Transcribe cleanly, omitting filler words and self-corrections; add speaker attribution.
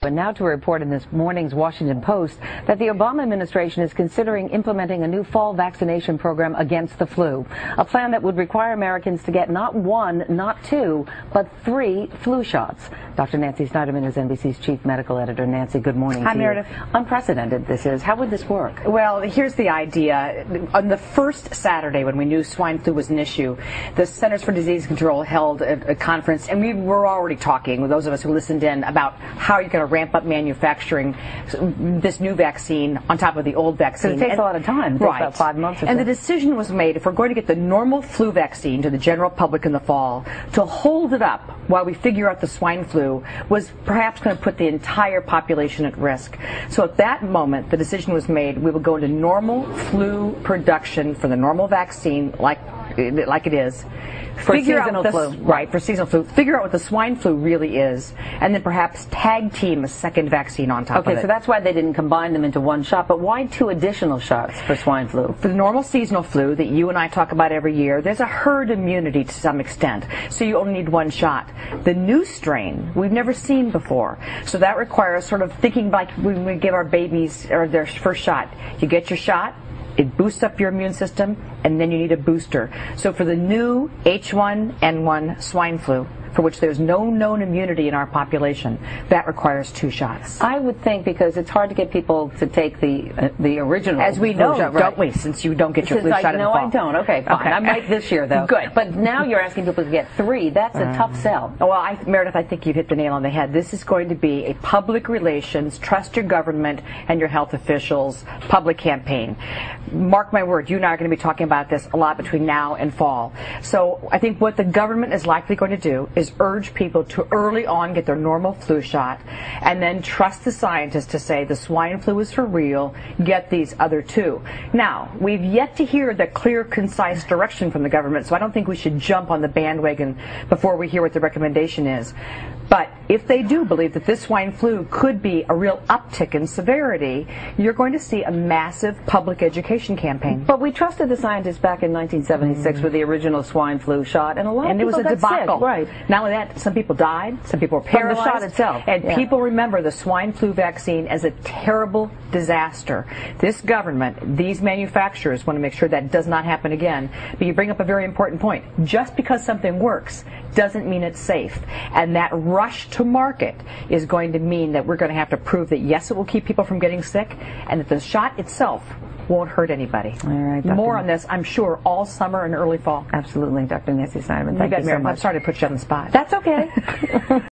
Speaker 1: And now to report in this morning's Washington Post that the Obama administration is considering implementing a new fall vaccination program against the flu, a plan that would require Americans to get not one, not two, but 3 flu shots. Dr. Nancy Snyderman is NBC's chief medical editor. Nancy, good morning.
Speaker 2: Hi, Meredith.
Speaker 1: Unprecedented this is. How would this work?
Speaker 2: Well, here's the idea. On the first Saturday when we knew swine flu was an issue, the Centers for Disease Control held a conference, and we were already talking with those of us who listened in about how you're going to ramp up manufacturing this new vaccine on top of the old vaccine.
Speaker 1: It takes a lot of time. It takes about 5 months or so.
Speaker 2: And the decision was made, if we're going to get the normal flu vaccine to the general public in the fall, to hold it up while we figure out the swine flu was perhaps going to put the entire population at risk. So at that moment, the decision was made, we will go into normal flu production for the normal vaccine like it is.
Speaker 1: For seasonal flu.
Speaker 2: Right, for seasonal flu. Figure out what the swine flu really is, and then perhaps tag team a second vaccine on top of it.
Speaker 1: Okay, so that's why they didn't combine them into one shot, but why 2 additional shots for swine flu?
Speaker 2: For the normal seasonal flu that you and I talk about every year, there's a herd immunity to some extent, so you only need 1 shot. The new strain, we've never seen before, so that requires sort of thinking like when we give our babies or their first shot. You get your shot, it boosts up your immune system, and then you need a booster. So for the new H1N1 swine flu, for which there's no known immunity in our population, that requires 2 shots.
Speaker 1: I would think because it's hard to get people to take the original.
Speaker 2: As we know,
Speaker 1: shot,
Speaker 2: don't we? Since you don't get your flu shot in the fall.
Speaker 1: No, I don't. Okay, fine.
Speaker 2: Okay.
Speaker 1: I might this year, though.
Speaker 2: Good.
Speaker 1: But now you're asking people to get 3. That's a tough sell.
Speaker 2: Well, Meredith, I think you've hit the nail on the head. This is going to be a public relations, trust your government and your health officials public campaign. Mark my word, you and I are going to be talking about this a lot between now and fall. So I think what the government is likely going to do is urge people to early on get their normal flu shot and then trust the scientists to say the swine flu is for real, get these other 2. Now, we've yet to hear the clear, concise direction from the government, so I don't think we should jump on the bandwagon before we hear what the recommendation is. But if they do believe that this swine flu could be a real uptick in severity, you're going to see a massive public education campaign.
Speaker 1: But we trusted the scientists back in 1976 with the original swine flu shot, and a lot of people
Speaker 2: it was a debacle.
Speaker 1: Sick. Right.
Speaker 2: Not only that, some people died, some people were paralyzed.
Speaker 1: From the shot itself.
Speaker 2: And people remember the swine flu vaccine as a terrible disaster. This government, these manufacturers want to make sure that does not happen again. But you bring up a very important point. Just because something works doesn't mean it's safe. And that rush to market is going to mean that we're going to have to prove that yes, it will keep people from getting sick, and that the shot itself won't hurt anybody.
Speaker 1: All right, Dr.
Speaker 2: More on this, I'm sure, all summer and early fall.
Speaker 1: Absolutely, Dr. Nancy Snyderman. Thank you so much.
Speaker 2: I'm sorry to put you on the spot.
Speaker 1: That's okay.